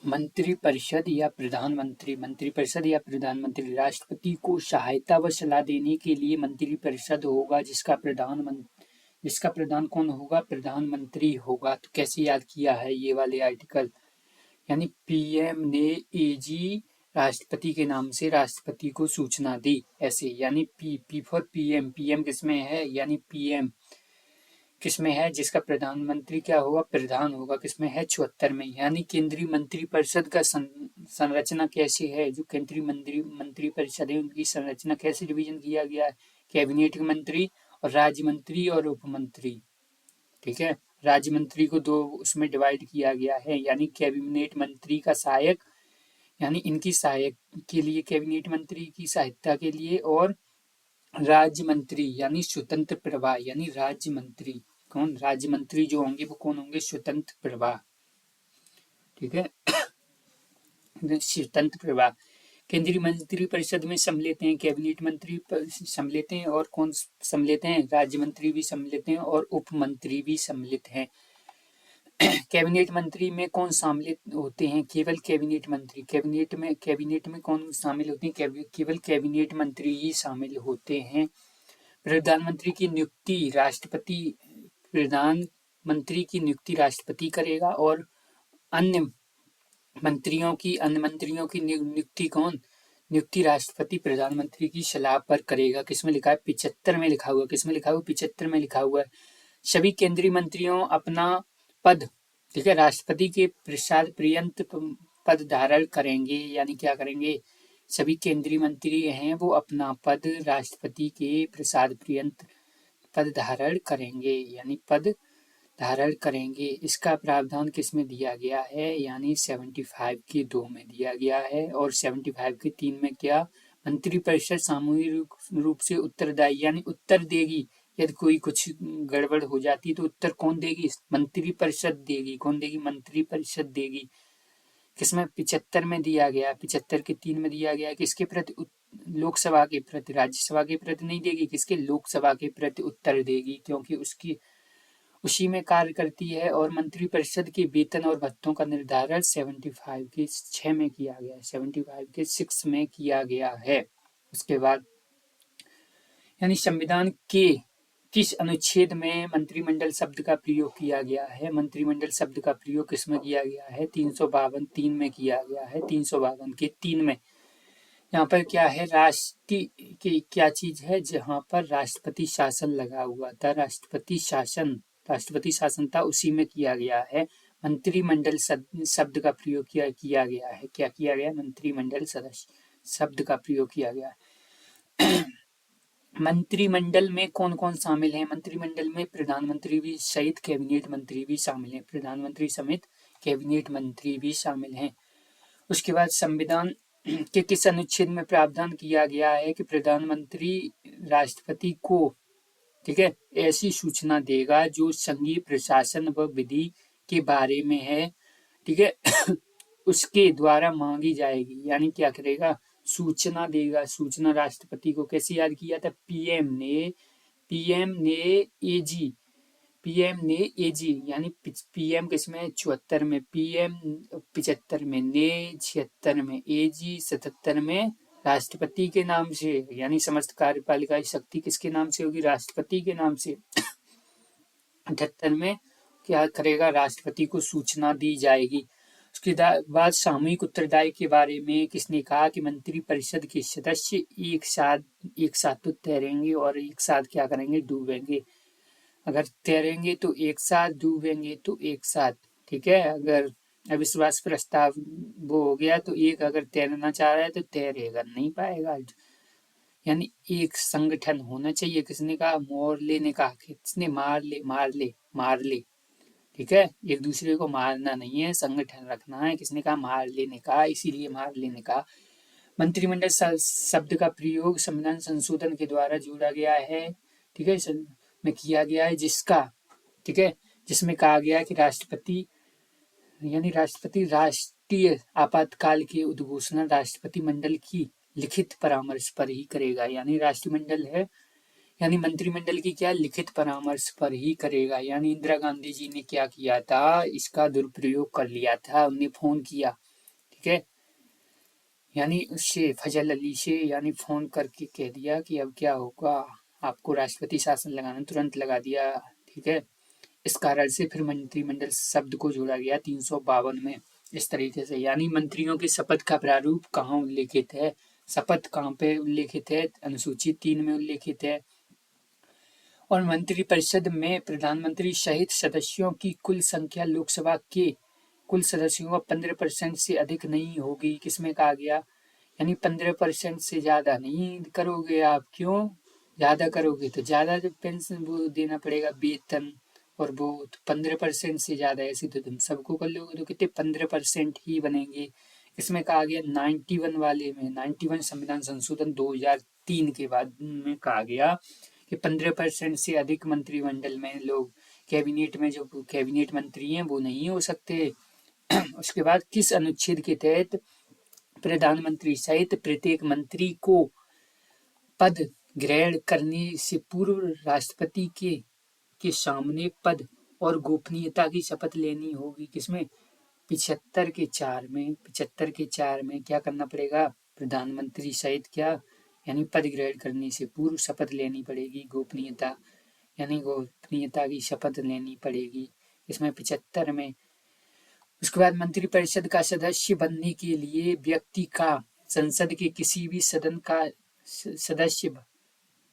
मंत्रिपरिषद या प्रधानमंत्री राष्ट्रपति को सहायता व सलाह देने के लिए मंत्रिपरिषद होगा, जिसका प्रधान कौन होगा? प्रधानमंत्री होगा। तो कैसे याद किया है ये वाले आर्टिकल? यानी पीएम ने एजी राष्ट्रपति के नाम से राष्ट्रपति को सूचना दी, ऐसे। यानी पी फॉर पीएम किसमें है? यानी पीएम किसमें है? जिसका प्रधानमंत्री क्या होगा? प्रधान होगा। किसमें है? 74 में। यानी केंद्रीय मंत्रिपरिषद का संरचना कैसी है? जो केंद्रीय मंत्रिपरिषद है उनकी संरचना कैसे डिवीजन किया गया है? कैबिनेट मंत्री और राज्य मंत्री और उप मंत्री। ठीक है, राज्य मंत्री को दो उसमें डिवाइड किया गया है। यानी कैबिनेट मंत्री का सहायक, यानी इनकी सहायक के लिए कैबिनेट मंत्री की सहायता के लिए, और राज्य मंत्री यानी स्वतंत्र प्रभार। यानी राज्य मंत्री कौन? राज्य मंत्री जो होंगे वो कौन होंगे? स्वतंत्र प्रभार। ठीक है, स्वतंत्र प्रभार। केंद्रीय मंत्रिपरिषद में सम्मिलित हैं कैबिनेट मंत्री सम्मिलित हैं, और कौन सम्मिलित हैं? राज्य मंत्री भी सम्मिलित हैं और उप मंत्री भी सम्मिलित हैं। कैबिनेट मंत्री में कौन शामिल होते हैं? केवल कैबिनेट मंत्री। कैबिनेट में कौन शामिल होते हैं? केवल कैबिनेट मंत्री ही शामिल होते हैं। प्रधानमंत्री की नियुक्ति राष्ट्रपति करेगा, और अन्य मंत्रियों की नियुक्ति राष्ट्रपति प्रधानमंत्री की सलाह पर करेगा। किसमें लिखा है? 75 में लिखा हुआ। किसमें लिखा हुआ? 75 में लिखा हुआ है। सभी केंद्रीय मंत्रियों अपना पद, ठीक है, राष्ट्रपति के प्रसाद पर्यंत पद धारण करेंगे। यानी क्या करेंगे? सभी केंद्रीय मंत्री हैं वो अपना पद राष्ट्रपति के प्रसाद पर्यंत पद धारण करेंगे, यानी पद धारण करेंगे। इसका प्रावधान किसमें दिया गया है? यानी 75 के 2 में दिया गया है, और 75 के 3 में क्या? मंत्रिपरिषद सामूहिक रूप से उत्तरदायी, यानी उत्तर देगी यदि कोई कुछ गड़बड़ हो जाती है तो उत्तर कौन देगी? मंत्रिपरिषद देगी। कौन देगी? मंत्रिपरिषद देगी। किसमें? 75 में दिया गया, 75 के 3 में दिया गया। किसके प्रति? लोकसभा के प्रति। राज्यसभा के प्रति नहीं देगी। किसके? लोकसभा के प्रति उत्तर देगी, क्योंकि उसी में कार्य करती है। और मंत्रिपरिषद के वेतन और भत्तों का निर्धारण 75 के 6 में किया गया है, 75 के 6 में किया गया है। उसके बाद यानी संविधान के किस अनुच्छेद में मंत्रिमंडल शब्द का प्रयोग किया गया है? मंत्रिमंडल शब्द का प्रयोग किसमें किया गया है? 352 3 में किया गया है। 352 के 3 में। यहाँ पर क्या है? राष्ट्रीय की क्या चीज है? जहाँ पर राष्ट्रपति शासन लगा हुआ था, राष्ट्रपति शासन था, उसी में किया गया है। मंत्रिमंडल शब्द का प्रयोग किया गया है। क्या किया गया? मंत्रिमंडल शब्द का प्रयोग किया गया है। मंत्रिमंडल में कौन कौन शामिल है? मंत्रिमंडल में प्रधानमंत्री भी सहित कैबिनेट मंत्री भी शामिल हैं। प्रधानमंत्री समेत कैबिनेट मंत्री भी शामिल हैं। उसके बाद संविधान के किस अनुच्छेद में प्रावधान किया गया है कि प्रधानमंत्री राष्ट्रपति को, ठीक है, ऐसी सूचना देगा जो संघीय प्रशासन व विधि के बारे में है, ठीक है, उसके द्वारा मांगी जाएगी। यानी क्या करेगा? सूचना देगा। सूचना राष्ट्रपति को कैसे याद किया था? पीएम ने एजी, यानी पीएम किसमें? 74 में। पीएम 75 में, ने 76 में, एजी 77 में राष्ट्रपति के नाम से। यानी समस्त कार्यपालिका शक्ति किसके नाम से होगी? राष्ट्रपति के नाम से। 78 में क्या करेगा? राष्ट्रपति को सूचना दी जाएगी। उसके बाद सामूहिक उत्तरदायी के बारे में किसने कहा कि मंत्रिपरिषद के सदस्य एक साथ तो तैरेंगे और एक साथ क्या करेंगे? डूबेंगे। अगर तैरेंगे तो एक साथ, डूबेंगे तो एक साथ। ठीक है, अगर अविश्वास प्रस्ताव वो हो गया तो एक अगर तैरना चाह रहा है तो तैरेगा नहीं पाएगा। यानी एक संगठन होना चाहिए। किसने कहा? मोर्ले ने कहा। किसने? मार ले। ठीक है, एक दूसरे को मारना नहीं है, संगठन रखना है। किसने कहा? मार्ले ने कहा। इसीलिए मार्ले ने कहा। मंत्रिमंडल शब्द का प्रयोग संविधान संशोधन के द्वारा जोड़ा गया है, ठीक है, में किया गया है, जिसका, ठीक है, जिसमें कहा गया कि राष्ट्रपति राष्ट्रीय आपातकाल की उद्घोषणा राष्ट्रपति मंडल की लिखित परामर्श पर ही करेगा। यानी राष्ट्रमंडल है, यानी मंत्रिमंडल की क्या? लिखित परामर्श पर ही करेगा। यानी इंदिरा गांधी जी ने क्या किया था? इसका दुरुपयोग कर लिया था। उन्हें फोन किया ठीक है। यानी उससे फजल अली से यानी फोन करके कह दिया कि अब क्या होगा, आपको राष्ट्रपति शासन लगाना, तुरंत लगा दिया, ठीक है। इस कारण से फिर मंत्रिमंडल शब्द को जोड़ा गया 352 में इस तरीके से। यानी मंत्रियों की शपथ का प्रारूप कहाँ उल्लेखित है, शपथ कहाँ पे उल्लेखित है, अनुसूची 3 में उल्लेखित है। और मंत्रिपरिषद में प्रधानमंत्री सहित सदस्यों की कुल संख्या लोकसभा के कुल सदस्यों का 15% से अधिक नहीं होगी। किसमें कहा गया, यानी 15% से ज्यादा नहीं करोगे आप। क्यों ज्यादा करोगे तो ज्यादा पेंशन वो देना पड़ेगा, वेतन और वो 15% से ज्यादा ऐसे तो तुम सबको कर लोगे तो कितने 15% ही बनेंगे। इसमें कहा गया 91 वाले में, 91 संविधान संशोधन 2003 के बाद में कहा गया कि 15% से अधिक मंत्रिमंडल में लोग, कैबिनेट में जो कैबिनेट मंत्री हैं वो नहीं हो सकते। उसके बाद किस अनुच्छेद के तहत प्रधानमंत्री सहित प्रत्येक मंत्री को पद ग्रहण करने से पूर्व राष्ट्रपति के सामने पद और गोपनीयता की शपथ लेनी होगी। किसमें, 75 के 4 में क्या करना पड़ेगा, प्रधानमंत्री सहित क्या, यानी पद ग्रहण करने से पूर्व शपथ लेनी पड़ेगी, गोपनीयता यानी गोपनीयता की शपथ लेनी पड़ेगी। इसमें 75 में। उसके बाद मंत्रिपरिषद का सदस्य बनने के लिए व्यक्ति का संसद के किसी भी सदन का सदस्य,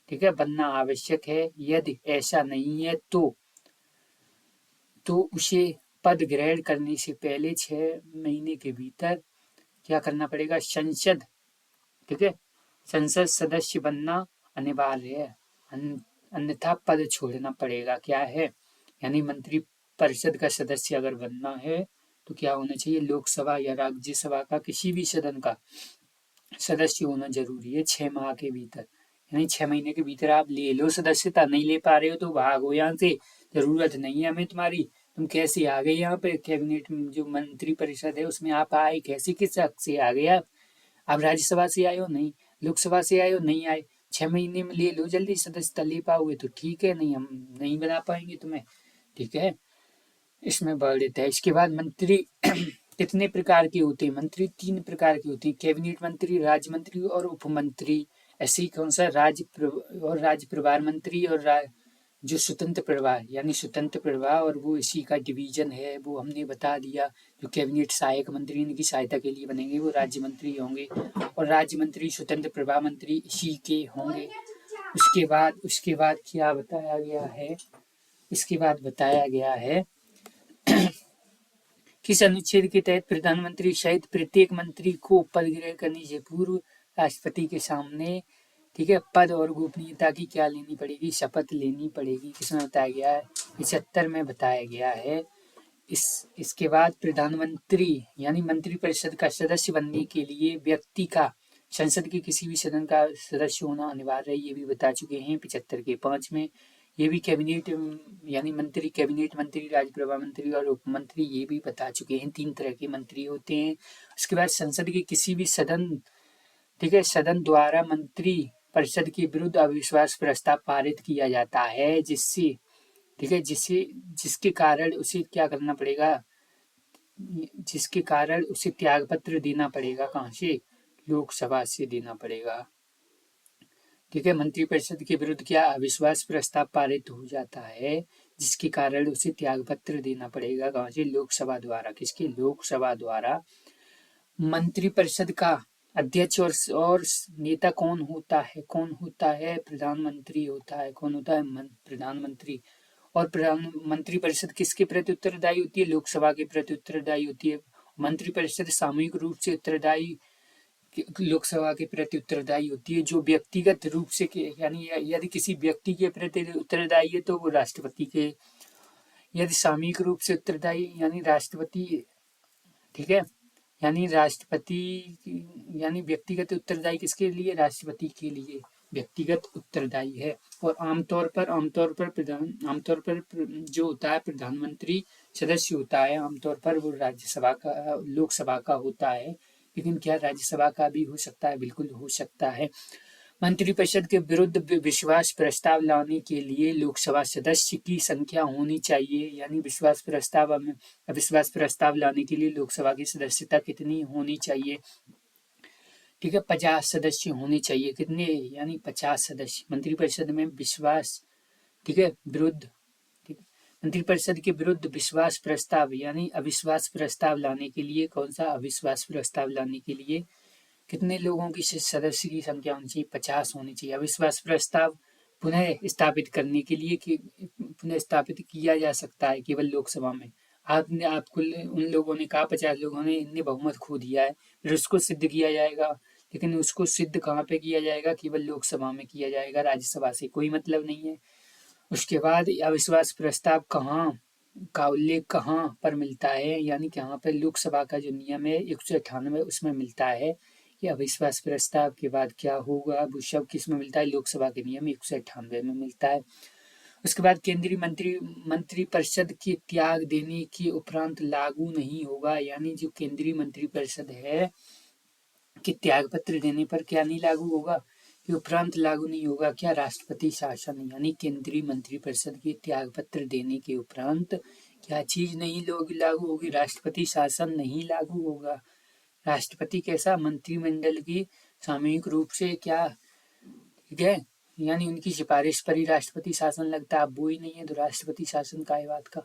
ठीक है, बनना आवश्यक है। यदि ऐसा नहीं है तो उसे पद ग्रहण करने से पहले 6 महीने के भीतर क्या करना पड़ेगा, संसद, ठीक है, संसद सदस्य बनना अनिवार्य है, अन्यथा पद छोड़ना पड़ेगा। क्या है, यानी मंत्री परिषद का सदस्य अगर बनना है तो क्या होना चाहिए, लोकसभा या राज्यसभा का किसी भी सदन का सदस्य होना जरूरी है 6 माह के भीतर। यानी 6 महीने के भीतर आप ले लो सदस्यता, नहीं ले पा रहे हो तो भागो यहाँ से, जरूरत नहीं है हमें तुम्हारी। तुम कैसे आ गए यहाँ पे, कैबिनेट में जो मंत्री परिषद है उसमें आप आए कैसे, किस हक से आ गए आप राज्यसभा से आए हो नहीं, लोकसभा से आए हो नहीं आए, 6 महीने में ले लो जल्दी सदस्यता, ले पाओगे तो ठीक है, नहीं हम नहीं बना पाएंगे तुम्हें, ठीक है। इसमें बढ़ देता है। इसके बाद मंत्री कितने प्रकार के होते हैं, मंत्री 3 प्रकार के होते हैं, कैबिनेट मंत्री, राज्य मंत्री और उपमंत्री। ऐसे ही कौन सा, राज्य प्रभार मंत्री और जो स्वतंत्र प्रभार, यानी स्वतंत्र प्रभार और वो इसी का डिवीजन है, वो हमने बता दिया। जो कैबिनेट सहायक मंत्री इनकी सहायता के लिए बनेंगे वो राज्य मंत्री होंगे, और राज्य मंत्री स्वतंत्र प्रभार मंत्री इसी के होंगे। उसके बाद क्या बताया गया है, इसके बाद बताया गया है किस अनुच्छेद के तहत प्रधानमंत्री सहित प्रत्येक मंत्री को पद ग्रहण करने से पूर्व राष्ट्रपति के सामने, ठीक है, पद और गोपनीयता की क्या लेनी पड़ेगी, शपथ लेनी पड़ेगी। किसमें बताया गया है, 75 में बताया गया है। इसके बाद प्रधानमंत्री यानी मंत्रिपरिषद का सदस्य बनने के लिए व्यक्ति का संसद के किसी भी सदन का सदस्य होना अनिवार्य है, ये भी बता चुके हैं 75 के 5 में। ये भी कैबिनेट यानी मंत्री, कैबिनेट मंत्री, राज्यप्रभा मंत्री और उपमंत्री, ये भी बता चुके हैं 3 तरह के मंत्री होते हैं। उसके बाद संसद के किसी भी सदन, ठीक है, सदन द्वारा मंत्री परिषद के विरुद्ध अविश्वास प्रस्ताव पारित किया जाता है, जिससे, ठीक है, जिसके कारण उसे क्या करना पड़ेगा, जिसके कारण उसे त्यागपत्र देना पड़ेगा, कहाँ से, लोकसभा से देना पड़ेगा, ठीक है। मंत्रिपरिषद के विरुद्ध क्या अविश्वास प्रस्ताव पारित हो जाता है, जिसके कारण उसे त्यागपत्र देना पड़ेगा, कहाँ से, लोकसभा द्वारा। किसके, लोकसभा द्वारा। मंत्रिपरिषद का अध्यक्ष और नेता कौन होता है, प्रधानमंत्री होता है। कौन होता है, प्रधानमंत्री। और मंत्रिपरिषद किसके प्रति उत्तरदायी होती है, लोकसभा के प्रति उत्तरदायी होती है। मंत्रिपरिषद सामूहिक रूप से उत्तरदायी लोकसभा के प्रति उत्तरदायी होती है। जो व्यक्तिगत रूप से यानी यदि किसी व्यक्ति के प्रति उत्तरदायी है तो वो राष्ट्रपति के, यदि सामूहिक रूप से उत्तरदायी यानी राष्ट्रपति, ठीक है, यानी राष्ट्रपति, यानी व्यक्तिगत उत्तरदायी किसके लिए, राष्ट्रपति के लिए व्यक्तिगत उत्तरदायी है। और आमतौर पर जो होता है प्रधानमंत्री सदस्य होता है, आमतौर पर वो राज्यसभा का, लोकसभा का होता है, लेकिन क्या राज्यसभा का भी हो सकता है, बिल्कुल हो सकता है। मंत्रिपरिषद के विरुद्ध विश्वास प्रस्ताव लाने के लिए लोकसभा सदस्य की संख्या होनी चाहिए, यानी अविश्वास प्रस्ताव लाने के लिए लोकसभा की सदस्यता कितनी होनी चाहिए? ठीक है, 50 सदस्य होने चाहिए। कितने? यानी 50 सदस्य मंत्रिपरिषद में विश्वास, ठीक है, विरुद्ध, ठीक है, मंत्रिपरिषद के विरुद्ध विश्वास प्रस्ताव यानी अविश्वास प्रस्ताव लाने के लिए, कौन सा अविश्वास प्रस्ताव लाने के लिए कितने लोगों की सदस्य की संख्या होनी चाहिए? 50 होनी चाहिए। अविश्वास प्रस्ताव पुनः स्थापित करने के लिए कि पुनः स्थापित किया जा सकता है केवल लोकसभा में। आपको उन लोगों ने कहा, 50 लोगों ने, इनने बहुमत खो दिया है, फिर उसको सिद्ध किया जाएगा, लेकिन उसको सिद्ध कहाँ पे किया जाएगा? केवल लोकसभा में किया जाएगा, राज्यसभा से कोई मतलब नहीं है। उसके बाद अविश्वास प्रस्ताव का उल्लेख कहाँ पर मिलता है? यानी कहाँ पर लोकसभा का जो नियम है 198 उसमें मिलता है कि अविश्वास प्रस्ताव के बाद क्या होगा। वो शब्द किस में मिलता है? लोकसभा के नियम 198 में मिलता है। उसके बाद केंद्रीय मंत्रिपरिषद के त्याग देने के उपरांत लागू नहीं होगा, यानी जो केंद्रीय मंत्रिपरिषद है कि त्याग पत्र देने पर क्या नहीं लागू होगा? कि उपरांत लागू नहीं होगा। क्या? राष्ट्रपति शासन, यानी केंद्रीय मंत्रिपरिषद के त्याग पत्र देने के उपरांत क्या चीज नहीं लागू होगी? राष्ट्रपति शासन नहीं लागू होगा। राष्ट्रपति कैसा? मंत्रिमंडल की सामूहिक रूप से क्या, ठीक है, यानी उनकी सिफारिश पर ही राष्ट्रपति शासन लगता है। अब वो ही नहीं है तो राष्ट्रपति शासन का है बात का।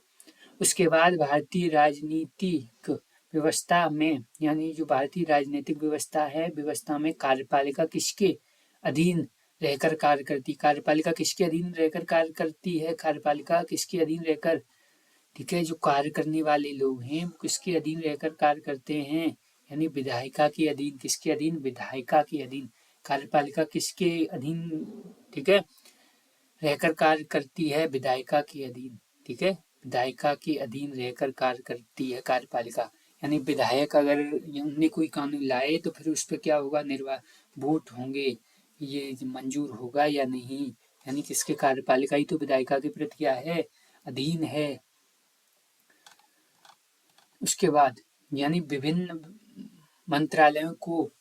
उसके बाद भारतीय राजनीतिक व्यवस्था में, यानी जो भारतीय राजनीतिक व्यवस्था है, व्यवस्था में कार्यपालिका किसके अधीन रहकर कार्य करती? कार्यपालिका किसके अधीन रहकर कार्य करती है? कार्यपालिका किसके अधीन रहकर, ठीक है, जो कार्य करने वाले लोग हैं वो किसके अधीन रहकर कार्य करते हैं? यानी विधायिका के अधीन। किसके अधीन? विधायिका के अधीन। कार्यपालिका किसके अधीन, ठीक है, रहकर कार्य करती है? विधायिका के अधीन, ठीक है, विधायिका के अधीन रहकर कार्य करती है कार्यपालिका। यानी विधायक अगर उनने कोई कानून लाए तो फिर उस पर क्या होगा? वोट होंगे, ये मंजूर होगा या नहीं। यानी किसके? कार्यपालिका ही तो विधायिका के प्रति क्या है? अधीन है। उसके बाद यानी विभिन्न मंत्रालयों को,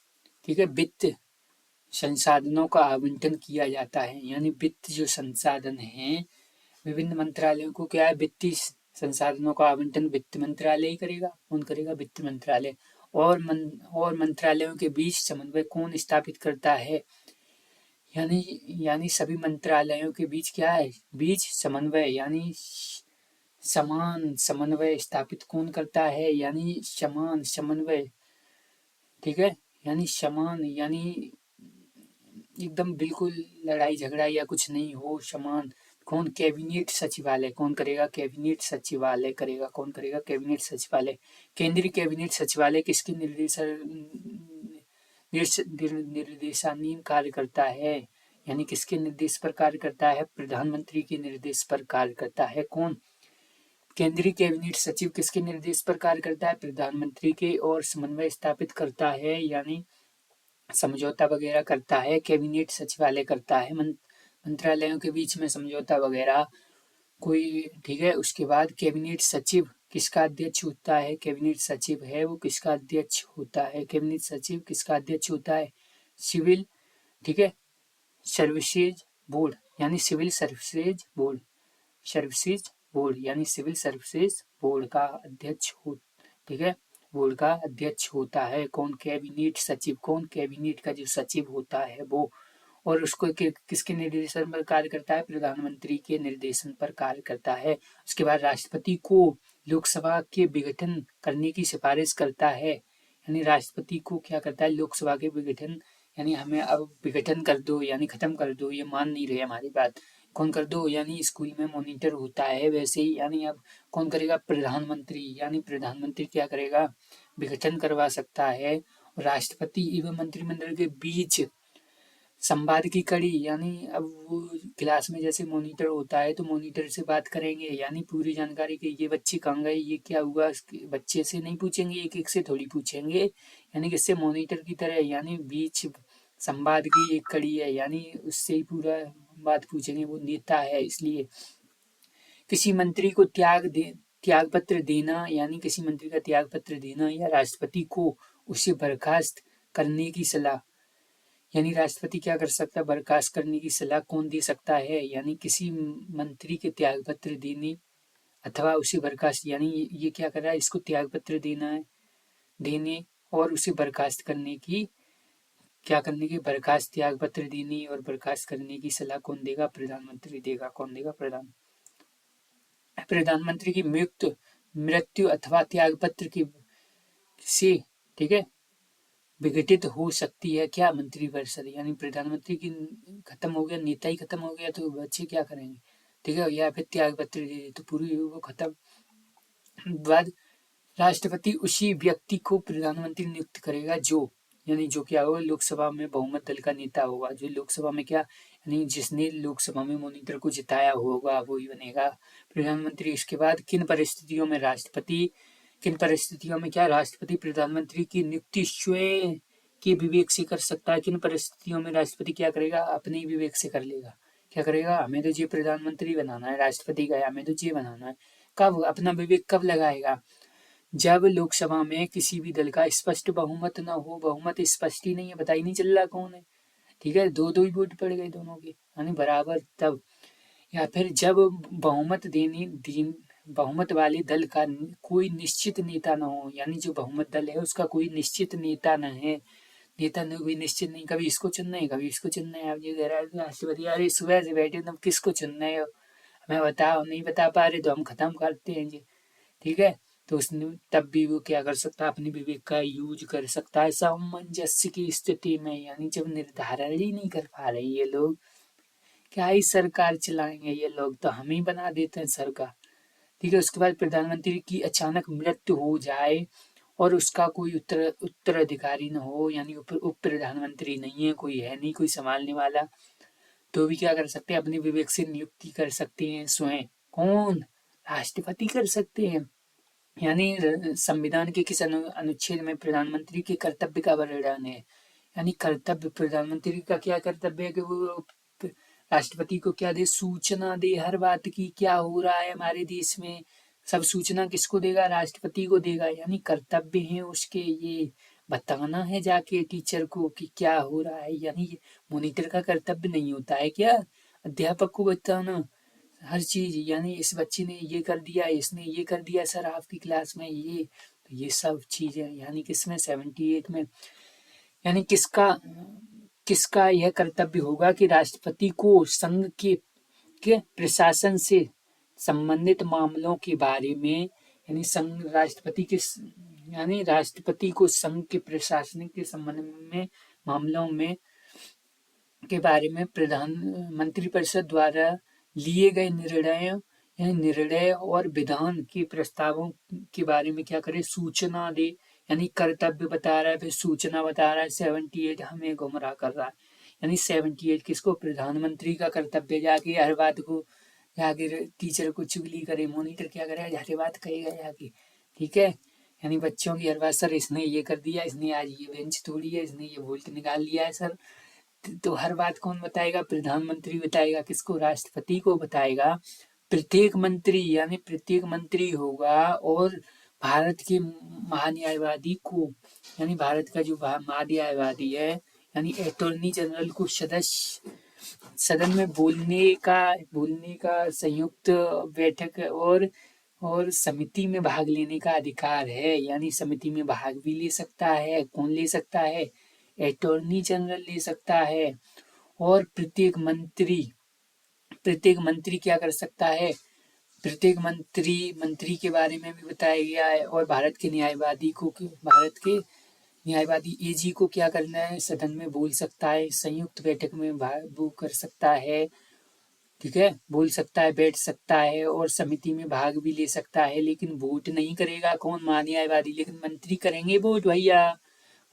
ठीक है, वित्त संसाधनों का आवंटन किया जाता है। यानी वित्त जो संसाधन हैं विभिन्न मंत्रालयों को क्या है? वित्तीय संसाधनों का आवंटन वित्त मंत्रालय ही करेगा। कौन करेगा? वित्त मंत्रालय। और मंत्रालयों के बीच समन्वय कौन स्थापित करता है? यानी सभी मंत्रालयों के बीच क्या है? बीच समन्वय, यानी समान समन्वय स्थापित कौन करता है? यानी समान समन्वय, ठीक है, यानी समान, यानी एकदम बिल्कुल लड़ाई झगड़ा या कुछ नहीं हो, समान। कौन? कैबिनेट सचिवालय। कौन करेगा? कैबिनेट सचिवालय करेगा। कौन करेगा? कैबिनेट सचिवालय। केंद्रीय कैबिनेट सचिवालय किसके निर्देशाधीन कार्य करता है? यानी किसके निर्देश पर कार्य करता है? प्रधानमंत्री के निर्देश पर कार्य करता है। कौन? केंद्रीय कैबिनेट सचिव किसके निर्देश पर कार्य करता है? प्रधानमंत्री के। और समन्वय स्थापित करता है, यानी समझौता वगैरह करता है, कैबिनेट सचिवालय करता है। मंत्रालयों के बीच में समझौता वगैरह कोई, ठीक है। उसके बाद कैबिनेट सचिव किसका अध्यक्ष होता है? कैबिनेट सचिव है वो किसका अध्यक्ष होता है? कैबिनेट सचिव किसका अध्यक्ष होता है? सिविल, ठीक है, सर्विसेज बोर्ड, यानी civil services board, services board यानी सिविल सर्विसेज बोर्ड का अध्यक्ष हो, ठीक है, बोर्ड का अध्यक्ष होता है। कौन? कैबिनेट सचिव। कौन? कैबिनेट का जो सचिव होता है वो। और उसको किसके निर्देशन पर कार्य करता है? प्रधानमंत्री के निर्देशन पर कार्य करता है। उसके बाद राष्ट्रपति को लोकसभा के विघटन करने की सिफारिश करता है। यानी राष्ट्रपति को क्या करता है? लोकसभा के विघटन, यानी हमें अब विघटन कर दो, यानी खत्म कर दो, ये मान नहीं रहे हमारी बात। कौन कर दो? यानी स्कूल में मॉनिटर होता है वैसे ही, यानी अब कौन करेगा? प्रधानमंत्री। यानी प्रधानमंत्री क्या करेगा? विघटन करवा सकता है। राष्ट्रपति एवं मंत्रिमंडल के बीच संवाद की कड़ी, यानी अब वो क्लास में जैसे मॉनिटर होता है तो मॉनिटर से बात करेंगे, यानी पूरी जानकारी कि ये बच्चे कहाँ गए, ये क्या हुआ, बच्चे से नहीं पूछेंगे, एक एक से थोड़ी पूछेंगे, यानी किससे? मॉनिटर की तरह, यानी बीच संवाद की एक कड़ी है, यानी उससे ही पूरा बात पूछेंगे। वो नेता है इसलिए। किसी मंत्री को त्याग पत्र देना, यानी किसी मंत्री का त्याग पत्र देना या राष्ट्रपति को उसे बर्खास्त करने की सलाह, यानी राष्ट्रपति क्या कर सकता है, बर्खास्त करने की सलाह कौन दे सकता है, यानी किसी मंत्री के त्यागपत्र देने अथवा उसे बर्खास्त, यानी ये क्या कर रहा है, इसको त्यागपत्र देना है, देने और उसे बर्खास्त करने की, क्या करने की, बर्खास्त त्यागपत्र देने और बर्खास्त करने की सलाह कौन देगा, प्रधानमंत्री देगा। कौन देगा, प्रधानमंत्री की मृत्यु अथवा त्यागपत्र की से, ठीक है, विघटित हो सकती है क्या, मंत्रिपरिषद, यानी प्रधानमंत्री की खत्म हो गया, नेता ही खत्म हो गया तो बच्चे क्या करेंगे, ठीक है, या फिर त्यागपत्र दे दे तो पूरी वो खत्म। बाद राष्ट्रपति उसी व्यक्ति को प्रधानमंत्री नियुक्त करेगा जो, यानी जो क्या होगा, लोकसभा में बहुमत दल का नेता होगा, जो लोकसभा में क्या, यानी जिसने लोकसभा में मॉनिटर को जिताया होगा वही बनेगा प्रधानमंत्री। इसके बाद किन परिस्थितियों में क्या राष्ट्रपति प्रधानमंत्री की नियुक्ति स्वयं के विवेक से कर सकता है, किन परिस्थितियों में राष्ट्रपति क्या करेगा, अपने विवेक से कर लेगा, क्या करेगा, हमें तो ये प्रधानमंत्री बनाना है, राष्ट्रपति का हमें तो ये बनाना है, कब अपना विवेक कब लगाएगा, जब लोकसभा में किसी भी दल का स्पष्ट बहुमत न हो, बहुमत स्पष्ट ही नहीं है, पता ही नहीं चल रहा कौन है, ठीक है, दो ही वोट पड़ गए दोनों के, यानी बराबर, तब, या फिर जब बहुमत वाले दल का कोई निश्चित नेता न हो, यानी जो बहुमत दल है उसका कोई निश्चित नेता न है, नेता ने कोई निश्चित नहीं, कभी इसको चुनना है कभी इसको चुनना है, आप ये कह रहा है राष्ट्रपति, अरे सुबह से बैठे तुम किसको चुनना है, हमें बताओ, नहीं बता पा रहे तो हम खत्म करते हैं जी, ठीक है, तो उसने तब भी वो क्या कर सकता है, अपने विवेक का यूज कर सकता है सामंजस्य की स्थिति में, यानी जब निर्धारण ही नहीं कर पा रहे ये लोग, क्या ही सरकार चलाएंगे ये लोग, तो हम ही बना देते हैं सरकार, ठीक है। उसके बाद प्रधानमंत्री की अचानक मृत्यु हो जाए और उसका कोई उत्तराधिकारी न हो, यानी उप प्रधानमंत्री नहीं है, कोई है नहीं कोई संभालने वाला, तो भी क्या कर सकते हैं, अपने विवेक से नियुक्ति कर सकते हैं स्वयं, कौन, राष्ट्रपति कर सकते हैं, यानी संविधान के किस अनुच्छेद में प्रधानमंत्री के कर्तव्य का वर्णन है, यानी कर्तव्य, प्रधानमंत्री का क्या कर्तव्य है कि वो राष्ट्रपति को क्या दे, सूचना दे हर बात की, क्या हो रहा है हमारे देश में, सब सूचना किसको देगा, राष्ट्रपति को देगा, यानी कर्तव्य है उसके ये बताना है जाके टीचर को कि क्या हो रहा है, यानी मॉनिटर का कर्तव्य नहीं होता है क्या, अध्यापक को बताना हर चीज, यानी इस बच्चे ने ये कर दिया, इसने ये कर दिया सर आपकी क्लास में, ये सब चीजें, यानी किसमें 78 में, यानी किसका यह कर्तव्य होगा कि राष्ट्रपति को संघ के प्रशासन से संबंधित मामलों के बारे में, यानी संघ राष्ट्रपति के, यानी राष्ट्रपति को संघ के प्रशासनिक के संबंध में मामलों में के बारे में प्रधान मंत्रिपरिषद द्वारा लिए गए निर्णय और विधान के प्रस्तावों के बारे में क्या करे, सूचना दे, यानी कर्तव्य बता रहा है फिर सूचना बता रहा है, 78 हमें गुमराह कर रहा है, यानी 78 किसको, प्रधानमंत्री का कर्तव्य जाके हर बात को जाके टीचर को चुगली करे, मॉनिटर क्या करे, हर बात कहेगा जाके, ठीक है, यानी बच्चों की हर बात, सर इसने ये कर दिया, इसने आज ये बेंच तोड़ी है, इसने ये बोल्ट निकाल लिया है सर, तो हर बात कौन बताएगा, प्रधानमंत्री बताएगा, किसको, राष्ट्रपति को बताएगा, प्रत्येक मंत्री, यानी प्रत्येक मंत्री होगा, और भारत के महान्यायवादी को, यानी भारत का जो महान्यायवादी है, यानी अटॉर्नी जनरल को सदन में बोलने का संयुक्त बैठक और समिति में भाग लेने का अधिकार है, यानी समिति में भाग भी ले सकता है, कौन ले सकता है, अटॉर्नी जनरल ले सकता है, और प्रत्येक मंत्री क्या कर सकता है, प्रत्येक मंत्री के बारे में भी बताया गया है, और भारत के न्यायवादी एजी को क्या करना है, सदन में बोल सकता है, संयुक्त बैठक में वो कर सकता है, ठीक है, बोल सकता है, बैठ सकता है, और समिति में भाग भी ले सकता है, लेकिन वोट नहीं करेगा, कौन, महान्यायवादी, लेकिन मंत्री करेंगे वोट,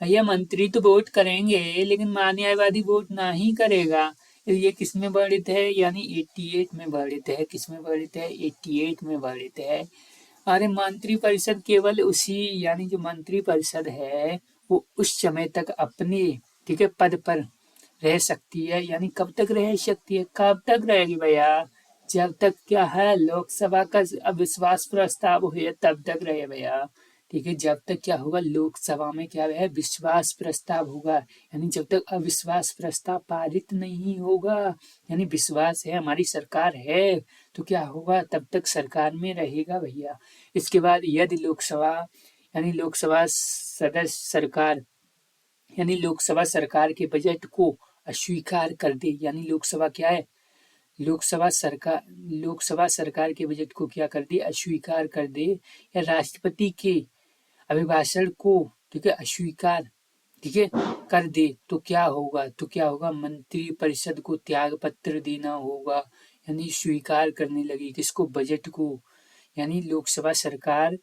भैया मंत्री तो वोट करेंगे, लेकिन महान्यायवादी वोट नहीं करेगा, ये किसमें वर्णित है, यानी 88 में वर्णित है, किसमें वर्णित है, 88 में वर्णित है, अरे मंत्रिपरिषद केवल उसी, यानी जो मंत्रिपरिषद है वो उस समय तक अपने, ठीक है, पद पर रह सकती है, यानी कब तक रह सकती है, कब तक रहेगी भैया, जब तक क्या है, लोकसभा का अविश्वास प्रस्ताव हुए तब तक रहे भैया, ठीक है, जब तक क्या होगा, लोकसभा में क्या है, विश्वास प्रस्ताव होगा, यानी जब तक अविश्वास प्रस्ताव पारित नहीं होगा, यानी विश्वास है, हमारी सरकार है, तो क्या होगा, तब तक सरकार में रहेगा भैया। इसके बाद यदि लोकसभा यानी लोकसभा सदस्य सरकार यानी लोकसभा सरकार के बजट को अस्वीकार कर दे, यानी लोकसभा क्या है, लोकसभा सरकार के बजट को क्या कर दे, अस्वीकार कर दे, या राष्ट्रपति के अभिभाषण को, ठीक है, अस्वीकार, ठीक है, कर दे, तो क्या होगा, मंत्रिपरिषद को त्याग पत्र देना होगा, यानी स्वीकार करने लगी किसको, बजट को, यानी लोकसभा सरकार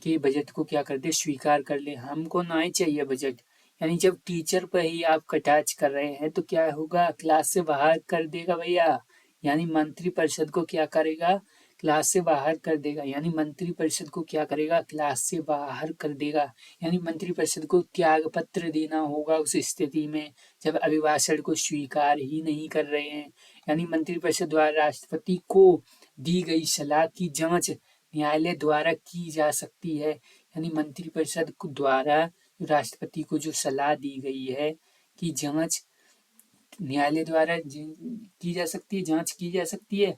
के बजट को क्या कर दे, स्वीकार कर ले, हमको ना ही चाहिए बजट। यानी जब टीचर पर ही आप कटाक्ष कर रहे हैं तो क्या होगा, क्लास से बाहर कर देगा भैया, यानी मंत्रिपरिषद को क्या करेगा, क्लास से बाहर कर देगा, यानी मंत्रिपरिषद को क्या करेगा, क्लास से बाहर कर देगा, यानी मंत्रिपरिषद को त्याग पत्र देना होगा उस स्थिति में जब अभिभाषण को स्वीकार ही नहीं कर रहे हैं। यानी मंत्रिपरिषद द्वारा राष्ट्रपति को दी गई सलाह की जांच न्यायालय द्वारा की जा सकती है, यानी मंत्रिपरिषद द्वारा राष्ट्रपति को जो सलाह दी गई है कि जांच न्यायालय द्वारा की जा सकती है, जांच की जा सकती है,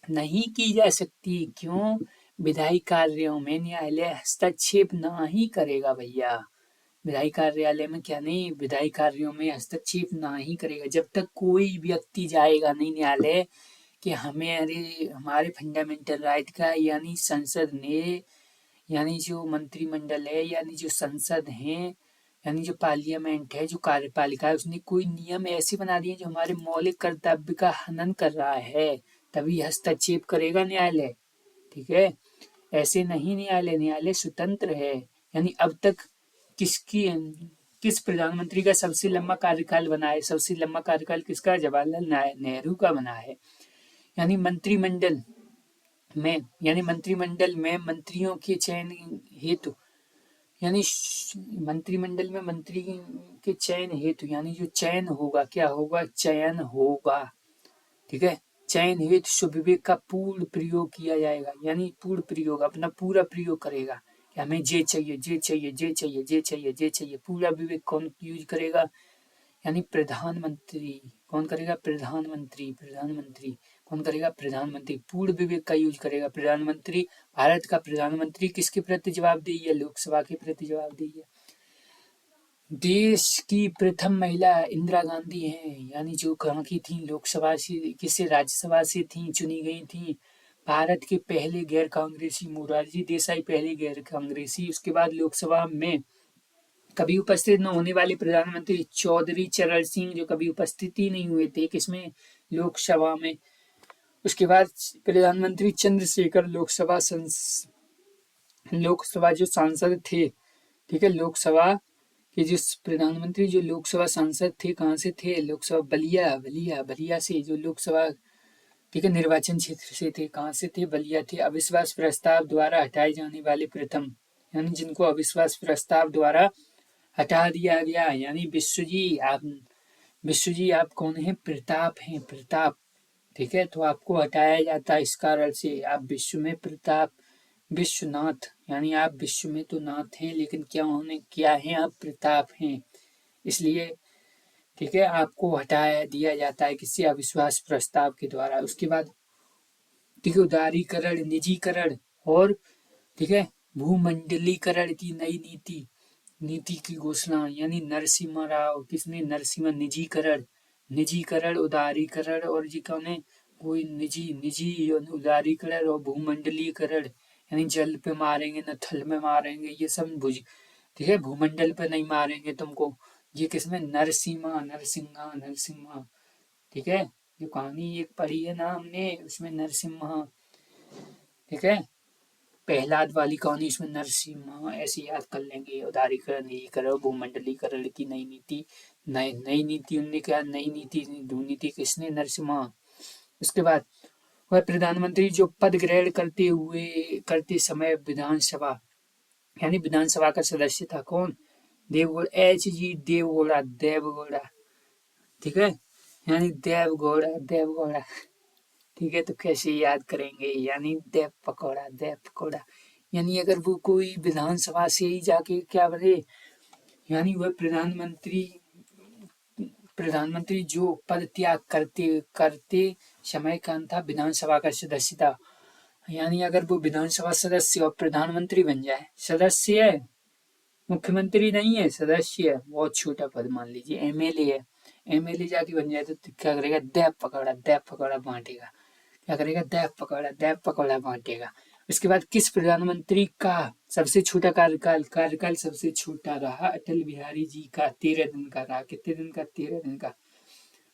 नहीं की जा सकती, क्यों, विधायी कार्यों में न्यायालय हस्तक्षेप ना ही करेगा भैया, विधायी कार्यालय में क्या नहीं, विधायी कार्यों में हस्तक्षेप ना ही करेगा, जब तक कोई व्यक्ति जाएगा नहीं न्यायालय कि हमारे फंडामेंटल राइट का, यानी संसद ने, यानी जो मंत्रिमंडल है, यानी जो संसद है, यानी जो पार्लियामेंट है, जो कार्यपालिका है, उसने कोई नियम ऐसे बना दिए जो हमारे मौलिक कर्तव्य का हनन कर रहा है, तभी हस्तक्षेप करेगा न्यायालय, ठीक है, ऐसे नहीं, न्यायालय स्वतंत्र है। यानी अब तक किस प्रधानमंत्री का सबसे लंबा कार्यकाल बना है, सबसे लंबा कार्यकाल किसका, जवाहरलाल नेहरू का बना है। यानी मंत्रिमंडल में मंत्रियों के चयन हेतु, यानी मंत्रिमंडल में मंत्री के चयन हेतु, यानी जो चयन होगा, क्या होगा, चयन होगा, ठीक है, चयन हेतु स्वविवेक का पूर्ण प्रयोग किया जाएगा, यानी पूर्ण प्रयोग, अपना पूरा प्रयोग करेगा कि हमें जे चाहिए, जे चाहिए, जे चाहिए, जे चाहिए, जे चाहिए, पूरा विवेक कौन यूज करेगा, यानी प्रधानमंत्री, कौन करेगा, प्रधानमंत्री कौन करेगा, प्रधानमंत्री पूर्ण विवेक का यूज करेगा प्रधानमंत्री। भारत का प्रधानमंत्री किसके प्रति जवाबदेही है, लोकसभा के प्रति जवाबदेही है। देश की प्रथम महिला इंदिरा गांधी हैं, यानी जो कहाँ की थी, लोकसभा से, किससे, राज्यसभा से थी, चुनी गई थी। भारत के पहले गैर कांग्रेसी मोरारजी देसाई, पहले गैर कांग्रेसी। उसके बाद लोकसभा में कभी उपस्थित न होने वाले प्रधानमंत्री चौधरी चरण सिंह, जो कभी उपस्थित ही नहीं हुए थे, किसमें, लोकसभा में। उसके बाद प्रधानमंत्री चंद्रशेखर, लोकसभा जो सांसद थे, ठीक है, लोकसभा के जो प्रधानमंत्री जो लोकसभा सांसद थे, कहाँ से थे, लोकसभा बलिया से, जो लोकसभा, ठीक है, निर्वाचन क्षेत्र से थे, कहाँ से थे, बलिया थे। अविश्वास प्रस्ताव द्वारा हटाए जाने वाले प्रथम, यानी जिनको अविश्वास प्रस्ताव द्वारा हटा दिया गया, यानी विश्व जी आप कौन है, प्रताप हैं, प्रताप, ठीक है, तो आपको हटाया जाता है इस कारण से, आप विश्व में प्रताप, विश्वनाथ, यानी आप विश्व में तो नाथ हैं, लेकिन क्या है, आप प्रताप हैं, इसलिए, ठीक है, आपको हटाया दिया जाता है किसी अविश्वास प्रस्ताव के द्वारा। उसके बाद, ठीक है, उदारीकरण, निजीकरण और, ठीक है, भूमंडलीकरण की नई नीति की घोषणा, यानी नरसिम्हा राव, किसने, नरसिम्हा, निजीकरण, उदारीकरण और जी कौन है, कोई निजी उदारीकरण और भूमंडलीकरण, यानी जल पे मारेंगे न थल में मारेंगे, ये सब ठीक है, भूमंडल पे नहीं मारेंगे तुमको, ये किसमें, नरसिम्हा, ठीक है, जो कहानी एक पढ़ी है ना हमने, उसमें नरसिम्हा, ठीक है, प्रहलाद वाली कहानी, इसमें नरसिम्हा, ऐसे याद कर लेंगे। उदारीकरण, निजीकरण, भूमंडलीकरण की नई नीति उनने क्या, नई नीति किसने, नरसिम्हा। उसके बाद वह प्रधानमंत्री जो पद ग्रहण करते समय विधानसभा, यानी विधानसभा का सदस्य था, कौन, H.G. देवगौड़ा, ठीक है, यानी देवगौड़ा, ठीक है, तो कैसे याद करेंगे, यानी देव पकौड़ा, यानी अगर वो कोई विधानसभा से ही जाके क्या बने, यानी वह प्रधानमंत्री जो पद त्याग करते करते समय का था विधानसभा का सदस्य था। यानी अगर वो विधानसभा सदस्य और प्रधानमंत्री बन जाए, सदस्य है, मुख्यमंत्री नहीं है, सदस्य है, बहुत छोटा पद, मान लीजिए एमएलए है, एमएलए जाके बन जाए तो क्या करेगा, दैव पकौड़ा बांटेगा, क्या करेगा, दैव पकौड़ा बांटेगा। उसके बाद किस प्रधानमंत्री का सबसे छोटा कार्यकाल सबसे छोटा रहा, अटल बिहारी जी का 13 दिन का रहा। कितने दिन का, 13 दिन का।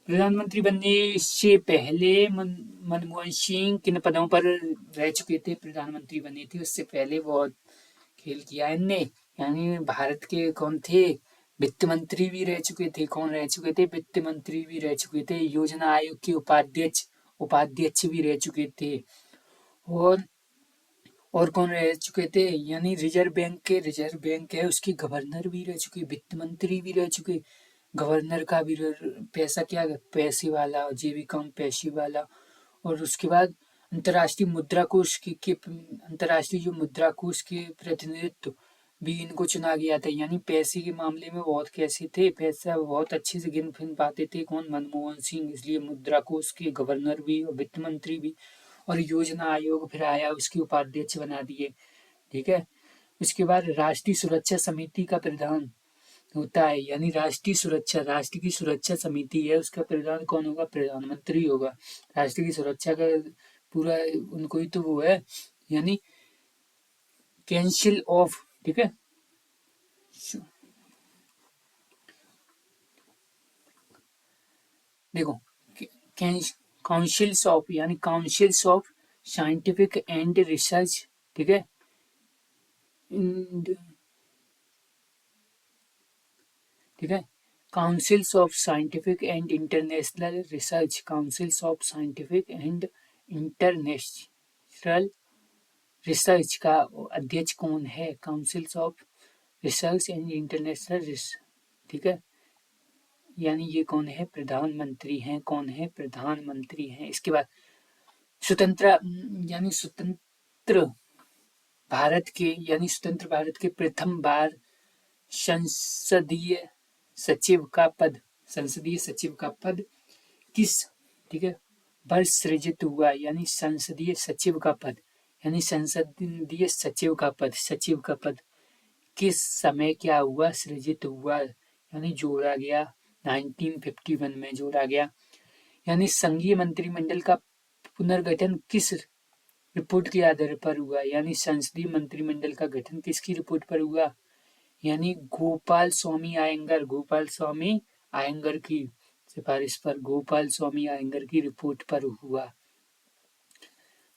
प्रधानमंत्री बनने से पहले मनमोहन सिंह किन पदों पर रह चुके थे, प्रधानमंत्री बने थे उससे पहले बहुत खेल किया इनने। यानी भारत के कौन थे, वित्त मंत्री भी रह चुके थे। कौन रह चुके थे, वित्त मंत्री भी रह चुके थे। योजना आयोग के उपाध्यक्ष भी रह चुके थे। और कौन रह चुके थे, यानी रिजर्व बैंक है उसके गवर्नर भी रह चुके, वित्त मंत्री भी रह चुके, गवर्नर का भी पैसा क्या, पैसे वाला, जे भी कम पैसे वाला। और उसके बाद अंतर्राष्ट्रीय जो मुद्रा कोष के प्रतिनिधित्व भी इनको चुना गया था। यानी पैसे के मामले में बहुत कैसे थे, पैसा बहुत अच्छे से गिन फिन पाते थे। कौन, मनमोहन सिंह, इसलिए मुद्रा कोष के गवर्नर भी और वित्त मंत्री भी। और योजना आयोग फिर आया, उसके उपाध्यक्ष बना दिए, ठीक है। उसके बाद राष्ट्रीय सुरक्षा समिति का प्रधान होता है, यानी राष्ट्र की सुरक्षा समिति है, उसका प्रधान कौन होगा, प्रधानमंत्री होगा। राष्ट्र की सुरक्षा का पूरा उनको ही तो वो है, यानी कैंसिल ऑफ, ठीक है। देखो, councils of scientific and research, ठीक है, ठीक है। Councils of scientific and international research, councils of scientific and international research का अध्यक्ष कौन है, councils of research and international research, ठीक है। यानी ये कौन है, प्रधानमंत्री हैं। कौन है, प्रधानमंत्री हैं। इसके बाद स्वतंत्र भारत के प्रथम बार संसदीय सचिव का पद किस, ठीक है, वर्ष सृजित हुआ। यानी संसदीय सचिव का पद किस समय क्या हुआ, सृजित हुआ, यानी जोड़ा गया, 1951 में जोड़ा गया। यानी संघीय मंत्रिमंडल का पुनर्गठन किस रिपोर्ट के आधार पर हुआ, यानी संसदीय मंत्रिमंडल का गठन किसकी रिपोर्ट पर हुआ, यानी गोपाल स्वामी आयंगर की सिफारिश पर, गोपाल स्वामी आयंगर की रिपोर्ट पर हुआ।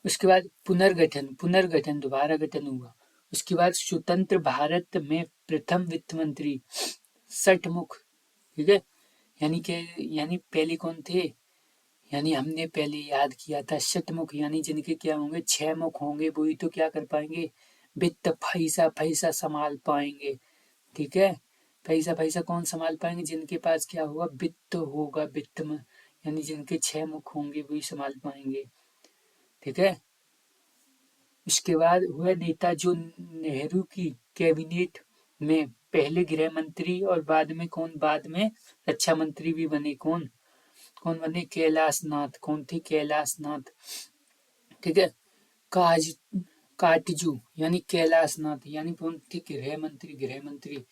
उसके बाद पुनर्गठन दोबारा गठन हुआ। उसके बाद स्वतंत्र भारत में प्रथम वित्त मंत्री षटमुख, ठीक है, यानी पहले कौन थे, यानी हमने पहले याद किया था षटमुख, यानी जिनके क्या होंगे, 6 मुख होंगे, वही तो क्या कर पाएंगे, वित्त पैसा संभाल पाएंगे, ठीक है। पैसा कौन संभाल पाएंगे, जिनके पास क्या होगा, वित्त होगा, वित्त में, यानी जिनके 6 मुख होंगे वही संभाल पाएंगे, ठीक है। उसके बाद हुआ नेता जो नेहरू की कैबिनेट में पहले गृह मंत्री और बाद में रक्षा मंत्री भी बने। कौन बने, कैलाश नाथ। कौन थे, कैलाश नाथ, ठीक है। काटजू यानी कैलाश नाथ, यानी कौन थे, गृह मंत्री।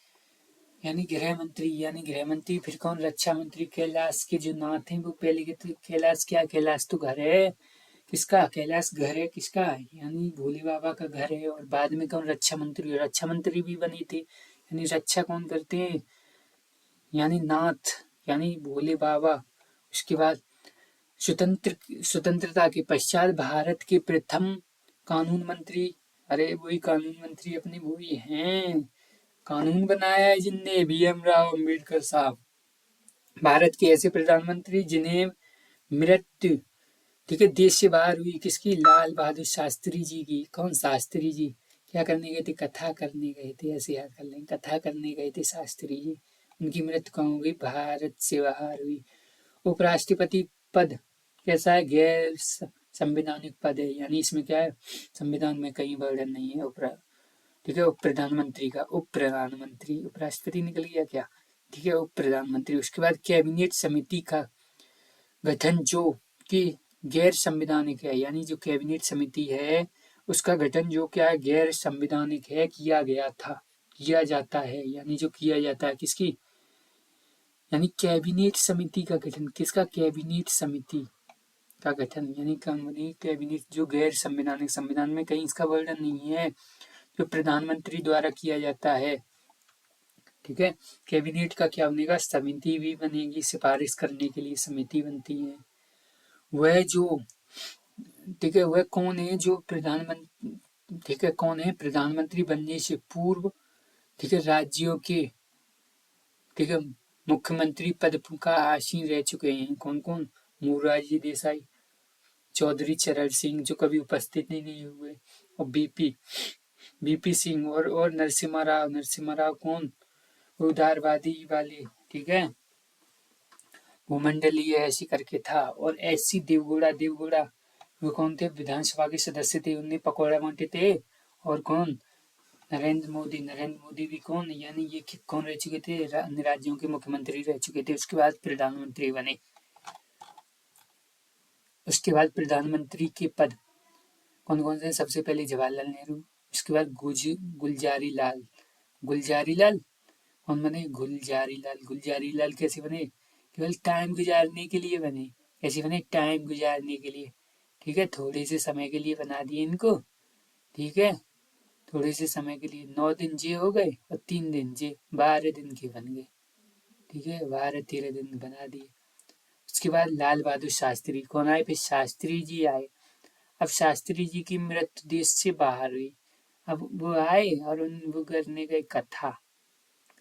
फिर कौन, रक्षा मंत्री। कैलाश के जो नाथ हैं वो पहले के थे, कैलाश तो घर है किसका, कैलाश घर है किसका, यानी भोले बाबा का घर है। और बाद में कौन, रक्षा मंत्री भी बने थे, यानी रक्षा कौन करते हैं, यानी नाथ, यानी भोले बाबा। उसके बाद स्वतंत्रता के पश्चात भारत के प्रथम कानून मंत्री, अरे वही कानून मंत्री अपने वही हैं, कानून बनाया है जिनने, BM राव अम्बेडकर साहब। भारत के ऐसे प्रधानमंत्री जिन्हें मृत्यु, ठीक है, देश से बाहर हुई, किसकी, लाल बहादुर शास्त्री जी की। कौन, शास्त्री जी क्या करने गए थे, कथा करने गए थे, ऐसे याद कर लें, कथा करने गए थे शास्त्री जी। उनकी मृत्यु कहाँ हुई, भारत से बाहर हुई। उपराष्ट्रपति पद कैसा है, गैर संवैधानिक पद है, यानी इसमें क्या है, संविधान में कहीं वर्णन नहीं है ठीक है। उप प्रधानमंत्री का उप प्रधानमंत्री, उपराष्ट्रपति निकल गया क्या, ठीक है, उप प्रधानमंत्री। उसके बाद कैबिनेट समिति का गठन जो कि गैर संवैधानिक है, यानी जो कैबिनेट समिति है उसका गठन जो क्या है, गैर संवैधानिक है, किया गया था, किया जाता है, यानी जो किया जाता है किसकी, यानी कैबिनेट समिति का गठन, किसका, कैबिनेट समिति का गठन, यानी कैबिनेट जो गैर संवैधानिक, संविधान में कहीं इसका वर्णन नहीं है, जो प्रधानमंत्री द्वारा किया जाता है, ठीक है। कैबिनेट का क्या बनेगा, समिति भी बनेगी, सिफारिश करने के लिए समिति बनती है। वह जो, ठीक है, वह कौन है जो प्रधानमंत्री, ठीक है, कौन है, प्रधानमंत्री बनने से पूर्व, ठीक है, राज्यों के, ठीक है, मुख्यमंत्री पद का आसीन रह चुके हैं। कौन कौन, मोरारजी देसाई, चौधरी चरण सिंह जो कभी उपस्थित ही नहीं हुए, और बीपी सिंह, और नरसिम्हा राव कौन, उदारवादी वाले, ठीक है, भूमंडलीय ऐसी करके था। और ऐसी देवगौड़ा वो कौन थे, विधानसभा के सदस्य थे, उनने पकौड़ा बांटे थे। और कौन, नरेंद्र मोदी भी कौन, यानी ये कौन रह चुके थे, अन्य राज्यों के मुख्यमंत्री रह चुके थे। उसके बाद प्रधानमंत्री बने। उसके बाद प्रधानमंत्री के पद कौन कौन से, सबसे पहले जवाहरलाल नेहरू, उसके बाद गुलजारी लाल कौन बने, गुलजारी लाल कैसे बने, केवल टाइम गुजारने के लिए बने, कैसे बने, टाइम गुजारने के लिए, ठीक है, थोड़े से समय के लिए बना दिए इनको, ठीक है, थोड़े से समय के लिए, 9 दिन जे हो गए और 3 दिन जे, 12 दिन के बन गए, ठीक है, 12-13 दिन बना दिए। उसके बाद लाल बहादुर शास्त्री कौन आए, फिर शास्त्री जी आए। अब शास्त्री जी की मृत्यु देश से बाहर हुई, अब वो आए और वो करने गए कथा,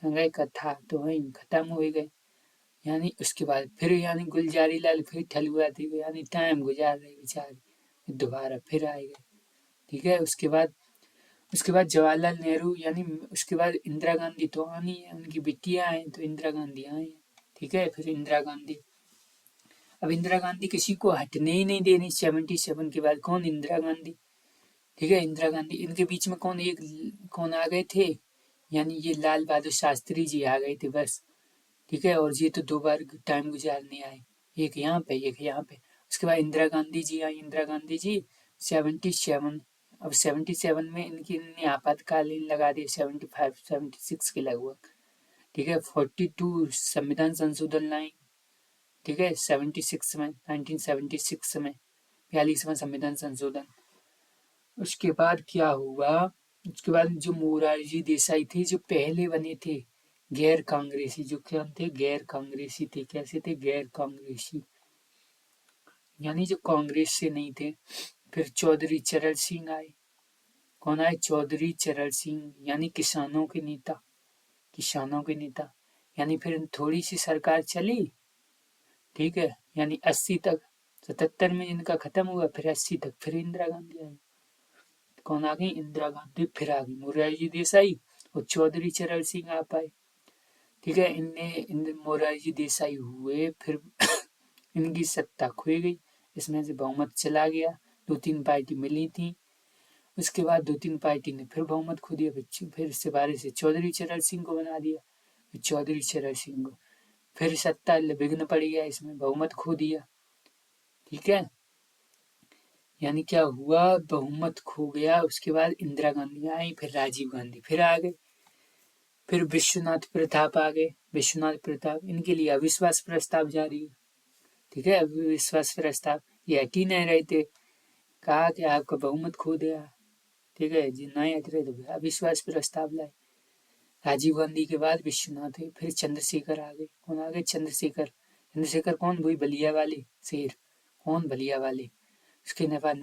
तो वही खत्म हो गए। यानी उसके बाद फिर यानी गुलजारी लाल फिर ठलुआ थे, यानी टाइम गुजार रहे बेचारे, दोबारा फिर आए गए, ठीक है। उसके बाद जवाहरलाल नेहरू, यानी उसके बाद इंदिरा गांधी तो आनी है, उनकी बिटिया हैं तो इंदिरा गांधी आए हैं, ठीक है। फिर इंदिरा गांधी, अब इंदिरा गांधी किसी को हटने ही नहीं देनी, 77 के बाद कौन, इंदिरा गांधी, ठीक है, इंदिरा गांधी। इनके बीच में कौन आ गए थे, यानी ये लाल बहादुर शास्त्री जी आ गए थे बस, ठीक है। और ये तो 2 बार टाइम गुजारने आए, एक यहाँ पे एक यहाँ पे। उसके बाद इंदिरा गांधी जी आई, इंदिरा गांधी जी 77, अब 77 में इनने आपातकालीन लगा दिए, 75-76 के लगभग, ठीक है। 42 संविधान संशोधन लाई, ठीक है, 76 में, 1976 में 42वां संविधान संशोधन। उसके बाद क्या हुआ, उसके बाद जो मोरारजी देसाई थे, जो पहले बने थे गैर कांग्रेसी, जो क्या थे, गैर कांग्रेसी थे, कैसे थे, गैर कांग्रेसी, यानी जो कांग्रेस से नहीं थे। फिर चौधरी चरण सिंह आए, कौन आए, चौधरी चरण सिंह, यानी किसानों के नेता, यानी फिर थोड़ी सी सरकार चली, ठीक है, यानी 80 तक, 77 में इनका खत्म हुआ, फिर 80 तक फिर इंदिरा गांधी आई, कौन आ गई, इंदिरा गांधी फिर आ गई, मोरारजी देसाई और चौधरी चरण सिंह आ पाए, ठीक है। मोरारजी देसाई हुए, फिर इनकी सत्ता खो गई, इसमें से बहुमत चला गया, 2-3 पार्टी मिली थी। उसके बाद 2-3 पार्टी ने फिर बहुमत खो दिया, फिर सिफारिश से चौधरी चरण सिंह को बना दिया, फिर चौधरी चरण सिंह को फिर सत्ता विघ्न पड़ गया, इसमें बहुमत खो दिया, ठीक है। यानी क्या हुआ, बहुमत खो गया। उसके बाद इंदिरा गांधी आई, फिर राजीव गांधी फिर आ गए, फिर विश्वनाथ प्रताप आ गए, विश्वनाथ प्रताप, इनके लिए अविश्वास प्रस्ताव जारी, ठीक है, अविश्वास प्रस्ताव, ये हट ही नहीं रहे थे, कहा कि आपका बहुमत खो दिया, ठीक है जी, नहीं हट रहे तो अविश्वास प्रस्ताव लाए। राजीव गांधी के बाद विश्वनाथ है, फिर चंद्रशेखर आ गए, कौन आ गए, चंद्रशेखर कौन, वही बलिया वाले शेर, कौन, बलिया वाले। उसके बाद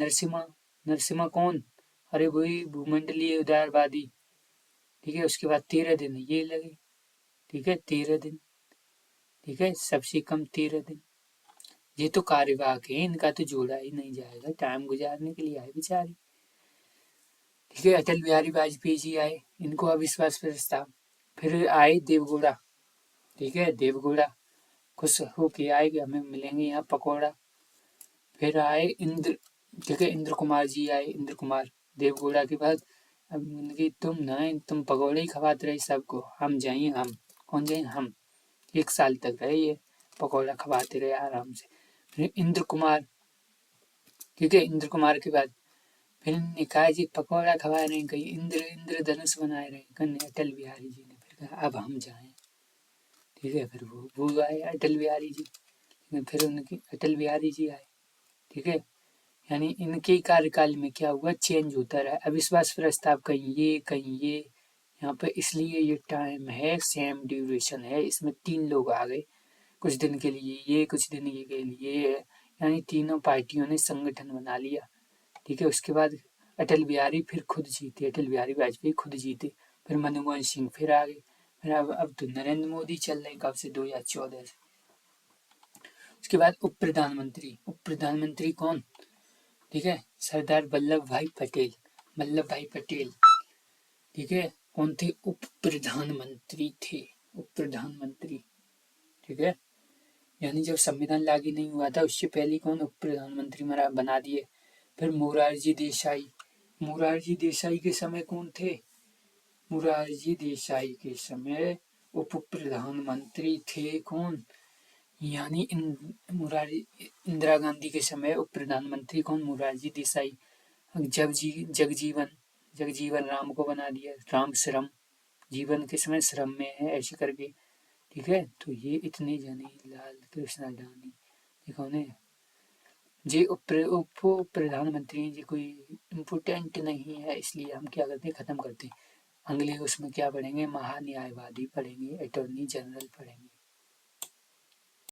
नरसिम्हा कौन, अरे वही भूमंडलीय उदारवादी, ठीक है। उसके बाद 13 दिन ये लगे, ठीक है, 13 दिन, ठीक है, सबसे कम 13 दिन। ये तो कार्यवाहक है, इनका तो जोड़ा ही नहीं जाएगा, टाइम गुजारने के लिए आए बेचारे, ठीक है। अटल बिहारी वाजपेयी जी आए, इनको अविश्वास प्रस्ताव, फिर आए देवगौड़ा, ठीक है, देवगौड़ा खुश होके आए कि हमें मिलेंगे यहाँ पकौड़ा। फिर आए ठीक है, इंद्र कुमार जी आए, इंद्र कुमार देवगौड़ा के बाद। अब उनकी तुम पकौड़े ही खवाते रहे सबको, हम जाइए हम, कौन जाइए हम। 1 साल तक रहे ये, पकौड़ा खवाते रहे आराम से। फिर इंद्र कुमार, ठीक है, इंद्र कुमार के बाद फिर निकाय जी पकौड़ा खवा रहे हैं, कहीं इंद्र धनुष बनाए रहे, कहीं अटल बिहारी जी ने फिर कहा अब हम जाएं। ठीक है, फिर वो आए अटल बिहारी जी, फिर उनकी अटल बिहारी जी आए। ठीक है, यानी इनके कार्यकाल में क्या हुआ, चेंज होता रहा। अविश्वास प्रस्ताव कहीं ये यहाँ पे, इसलिए ये टाइम है, सेम ड्यूरेशन है, इसमें 3 लोग आ गए, कुछ दिन के लिए ये, कुछ दिन के लिए, यानी तीनों पार्टियों ने संगठन बना लिया। ठीक है, उसके बाद अटल बिहारी फिर खुद जीते, अटल बिहारी वाजपेयी खुद जीते, फिर मनमोहन सिंह फिर आ गए, फिर अब तो नरेंद्र मोदी चल रहे कब से, 2014 से। उसके बाद उप प्रधानमंत्री कौन, ठीक है, सरदार वल्लभ भाई पटेल। ठीक है, कौन थे, उप प्रधानमंत्री थे, उप प्रधानमंत्री। ठीक है, यानी जब संविधान लागू नहीं हुआ था उससे पहले कौन, उप प्रधानमंत्री बना दिए। फिर मोरारजी देसाई के समय कौन थे, मोरारजी देसाई के समय उप प्रधानमंत्री थे कौन, यानी इंदिरा गांधी के समय उप प्रधानमंत्री कौन, मोरारजी देसाई। जगजीवन राम को बना दिया, राम श्रम, जीवन के समय श्रम में है ऐसे करके। ठीक है, तो ये इतने जने, लाल कृष्ण अडवाणी, ये कौन है, ये उप प्रधानमंत्री जी कोई इम्पोर्टेंट नहीं है, इसलिए हम क्या करते हैं, खत्म करते हैं। अगले उसमें क्या पढ़ेंगे, महान्यायवादी पढ़ेंगे, अटॉर्नी जनरल पढ़ेंगे।